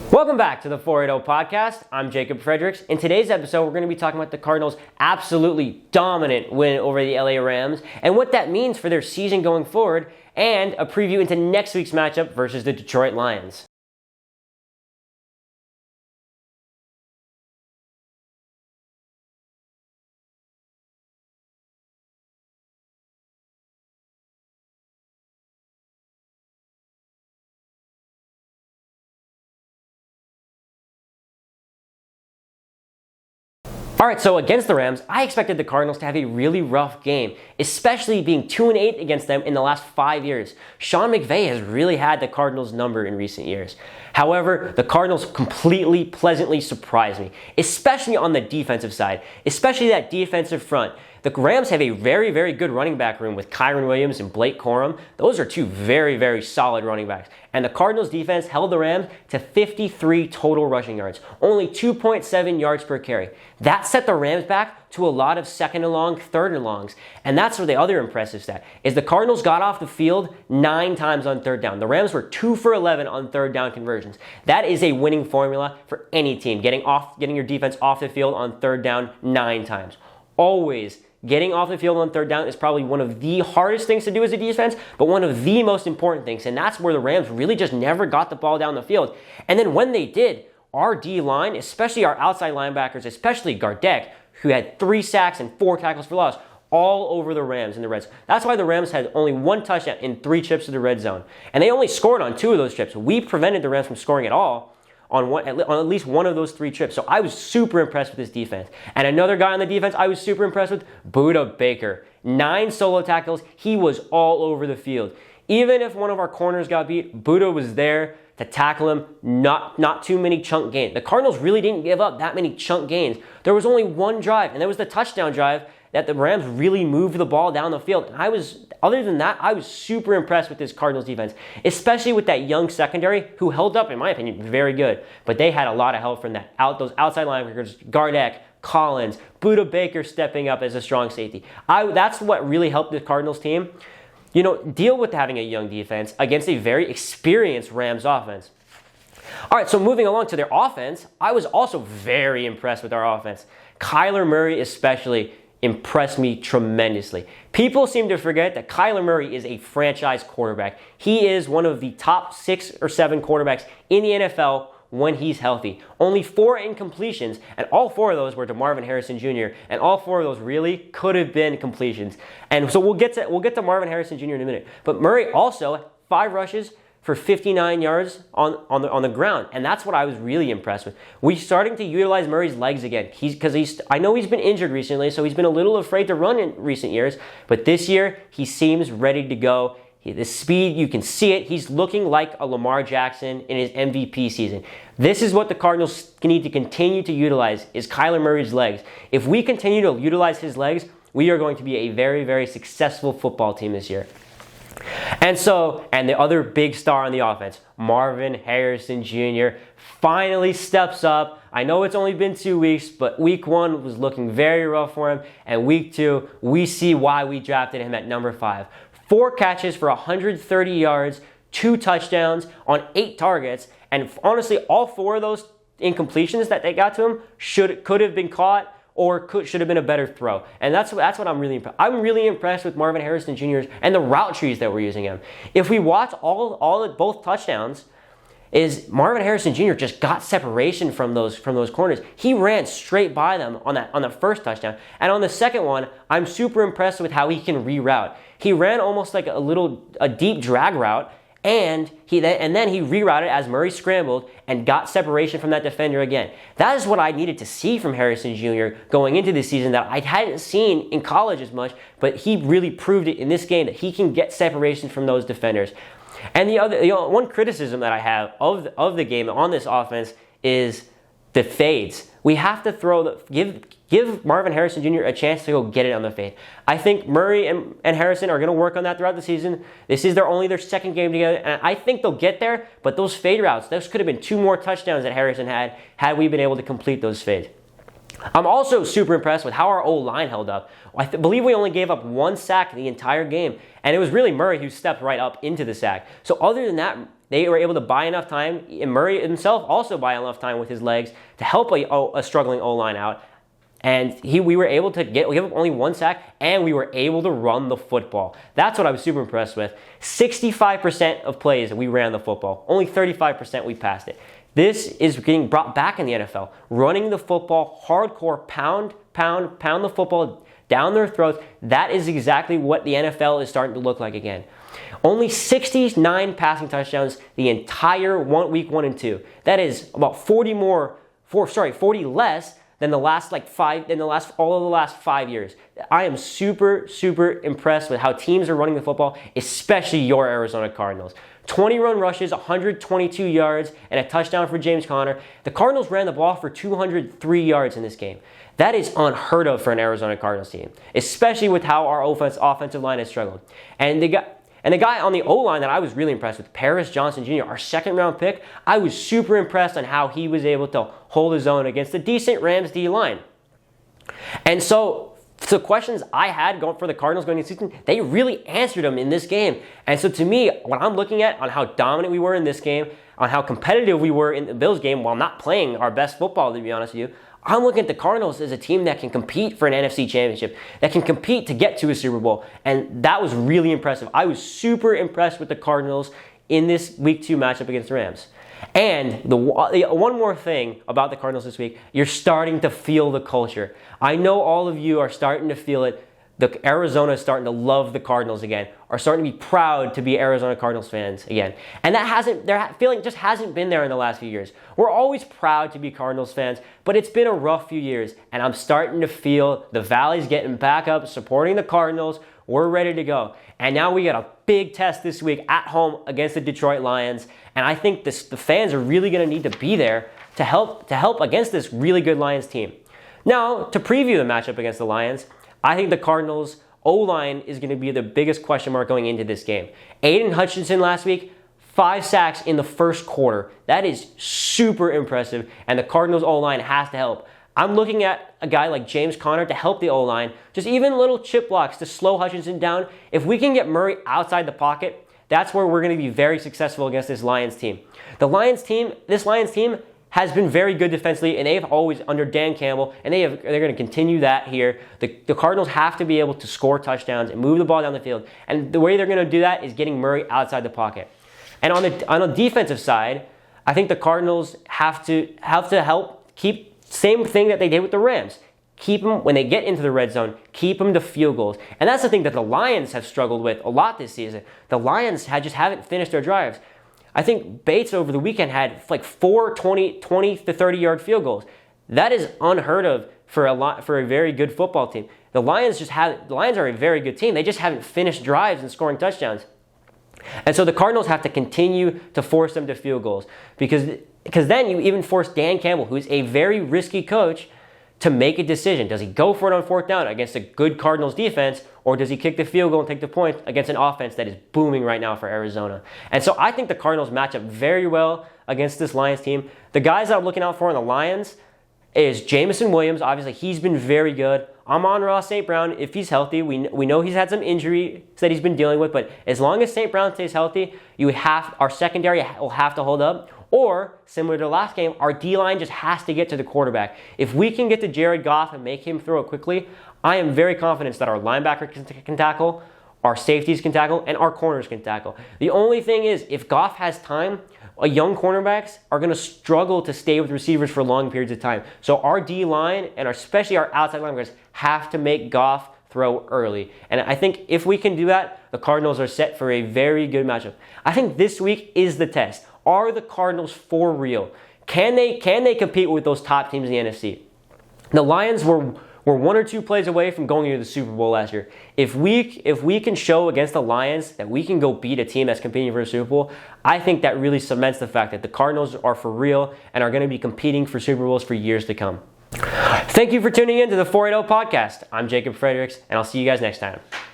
Welcome back to the 480 podcast. I'm Jacob Fredericks. In today's episode, we're going to be talking about the Cardinals' absolutely dominant win over the LA Rams and what that means for their season going forward, and a preview into next week's matchup versus the Detroit Lions. Alright, so against the Rams, I expected the Cardinals to have a really rough game, especially being 2-8 against them in the last 5 years. Sean McVay has really had the Cardinals' number in recent years. However, the Cardinals completely, pleasantly surprised me, especially on the defensive side, especially that defensive front. The Rams have a very, very good running back room with Kyren Williams and Blake Corum. Those are two very, very solid running backs. And the Cardinals defense held the Rams to 53 total rushing yards, only 2.7 yards per carry. That set the Rams back to a lot of second and long, third and longs. And that's where the other impressive stat is the Cardinals got off the field 9 times on third down. The Rams were 2 for 11 on third down conversions. That is a winning formula for any team, getting your defense off the field on third down 9 times. Always. Getting off the field on third down is probably one of the hardest things to do as a defense, but one of the most important things. And that's where the Rams really just never got the ball down the field. And then when they did, our D-line, especially our outside linebackers, especially Gardeck, who had 3 sacks and 4 tackles for loss, all over the Rams in the red zone. That's why the Rams had only 1 touchdown in 3 trips to the red zone. And they only scored on 2 of those trips. We prevented the Rams from scoring at all on at least one of those 3 trips. So I was super impressed with this defense. And another guy on the defense I was super impressed with, Budda Baker. 9 solo tackles. He was all over the field. Even if one of our corners got beat, Budda was there to tackle him. Not too many chunk gains. The Cardinals really didn't give up that many chunk gains. There was only 1 drive, and that was the touchdown drive that the Rams really moved the ball down the field. And other than that, I was super impressed with this Cardinals defense, especially with that young secondary who held up, in my opinion, very good. But they had a lot of help from those outside linebackers, Gardeck, Collins, Budda Baker stepping up as a strong safety. That's what really helped the Cardinals team, deal with having a young defense against a very experienced Rams offense. All right, so moving along to their offense, I was also very impressed with our offense. Kyler Murray especially impressed me tremendously. People seem to forget that Kyler Murray is a franchise quarterback. He is one of the top 6 or 7 quarterbacks in the NFL when he's healthy. Only 4 incompletions, and all 4 of those were to Marvin Harrison Jr., and all 4 of those really could have been completions. And so we'll get to Marvin Harrison Jr. in a minute. But Murray also 5 rushes for 59 yards on the ground. And that's what I was really impressed with. We're starting to utilize Murray's legs again. I know he's been injured recently, so he's been a little afraid to run in recent years. But this year, he seems ready to go. The speed, you can see it. He's looking like a Lamar Jackson in his MVP season. This is what the Cardinals need to continue to utilize, is Kyler Murray's legs. If we continue to utilize his legs, we are going to be a very, very successful football team this year. And the other big star on the offense, Marvin Harrison Jr., finally steps up. I know it's only been 2 weeks, but week 1 was looking very rough for him. And week 2, we see why we drafted him at number 5. 4 catches for 130 yards, 2 touchdowns on 8 targets. And honestly, all 4 of those incompletions that they got to him could have been caught, or should have been a better throw. And that's what I'm really impressed. I'm really impressed with Marvin Harrison Jr.'s and the route trees that we're using him. If we watch both touchdowns, is Marvin Harrison Jr. just got separation from those corners. He ran straight by them on the first touchdown. And on the second one, I'm super impressed with how he can reroute. He ran almost like a deep drag route, and then he rerouted as Murray scrambled and got separation from that defender again. That is what I needed to see from Harrison Jr. going into this season that I hadn't seen in college as much, but he really proved it in this game that he can get separation from those defenders. And one criticism that I have of the game on this offense is the fades. We have to give Marvin Harrison Jr. a chance to go get it on the fade. I think Murray and Harrison are going to work on that throughout the season. This is only their second game together, and I think they'll get there, but those fade routes, those could have been 2 more touchdowns that Harrison had we been able to complete those fades. I'm also super impressed with how our O-line held up. I believe we only gave up 1 sack the entire game, and it was really Murray who stepped right up into the sack. So other than that, they were able to buy enough time, and Murray himself also buy enough time with his legs to help a struggling O-line out. And we were able to give up only 1 sack, and we were able to run the football. That's what I was super impressed with. 65% of plays we ran the football. Only 35% we passed it. This is getting brought back in the NFL. Running the football, hardcore, pound the football down their throats. That is exactly what the NFL is starting to look like again. Only 69 passing touchdowns the entire week 1 and 2. That is about 40 less than all of the last 5 years. I am super impressed with how teams are running the football, especially your Arizona Cardinals. 20 run rushes, 122 yards, and a touchdown for James Conner. The Cardinals ran the ball for 203 yards in this game. That is unheard of for an Arizona Cardinals team, especially with how our offensive line has struggled. And the guy on the O-line that I was really impressed with, Paris Johnson Jr., our second-round pick, I was super impressed on how he was able to hold his own against a decent Rams D-line. And so the questions I had going for the Cardinals going into the season, they really answered them in this game. And so to me, what I'm looking at on how dominant we were in this game, on how competitive we were in the Bills game while not playing our best football, to be honest with you, I'm looking at the Cardinals as a team that can compete for an NFC championship, that can compete to get to a Super Bowl. And that was really impressive. I was super impressed with the Cardinals in this Week 2 matchup against the Rams. And one more thing about the Cardinals this week, you're starting to feel the culture. I know all of you are starting to feel it. Arizona is starting to love the Cardinals again, are starting to be proud to be Arizona Cardinals fans again. And their feeling just hasn't been there in the last few years. We're always proud to be Cardinals fans, but it's been a rough few years, and I'm starting to feel the Valley's getting back up, supporting the Cardinals. We're ready to go. And now we got a big test this week at home against the Detroit Lions, and I think the fans are really going to need to be there to help against this really good Lions team. Now, to preview the matchup against the Lions, I think the Cardinals' O-line is going to be the biggest question mark going into this game. Aiden Hutchinson last week, 5 sacks in the first quarter. That is super impressive, and the Cardinals' O-line has to help. I'm looking at a guy like James Conner to help the O-line, just even little chip blocks to slow Hutchinson down. If we can get Murray outside the pocket, that's where we're going to be very successful against this Lions team. This Lions team has been very good defensively, and they've always, under Dan Campbell, and they're going to continue that here. The Cardinals have to be able to score touchdowns and move the ball down the field, and the way they're going to do that is getting Murray outside the pocket. And on the defensive side, I think the Cardinals have to help keep same thing that they did with the Rams. Keep them, when they get into the red zone, keep them to field goals. And that's the thing that the Lions have struggled with a lot this season. The Lions just haven't finished their drives. I think Bates over the weekend had like 4 20 to 30-yard field goals. That is unheard of for a very good football team. The Lions are a very good team. They just haven't finished drives and scoring touchdowns. And so the Cardinals have to continue to force them to field goals because then you even force Dan Campbell, who's a very risky coach, to make a decision. Does he go for it on 4th down against a good Cardinals defense, or does he kick the field goal and take the point against an offense that is booming right now for Arizona? And so I think the Cardinals match up very well against this Lions team. The guys that I'm looking out for in the Lions is Jameson Williams. Obviously, he's been very good. Amon-Ra St. Brown, if he's healthy, we know he's had some injuries that he's been dealing with, but as long as St. Brown stays healthy, our secondary will have to hold up. Or, similar to the last game, our D-line just has to get to the quarterback. If we can get to Jared Goff and make him throw it quickly, I am very confident that our linebacker can tackle, our safeties can tackle, and our corners can tackle. The only thing is, if Goff has time, young cornerbacks are going to struggle to stay with receivers for long periods of time. So our D-line, and especially our outside linebackers, have to make Goff throw early. And I think if we can do that, the Cardinals are set for a very good matchup. I think this week is the test. Are the Cardinals for real? Can they compete with those top teams in the NFC? The Lions were 1 or 2 plays away from going into the Super Bowl last year. If we can show against the Lions that we can go beat a team that's competing for a Super Bowl, I think that really cements the fact that the Cardinals are for real and are going to be competing for Super Bowls for years to come. Thank you for tuning in to the 480 podcast. I'm Jacob Fredericks, and I'll see you guys next time.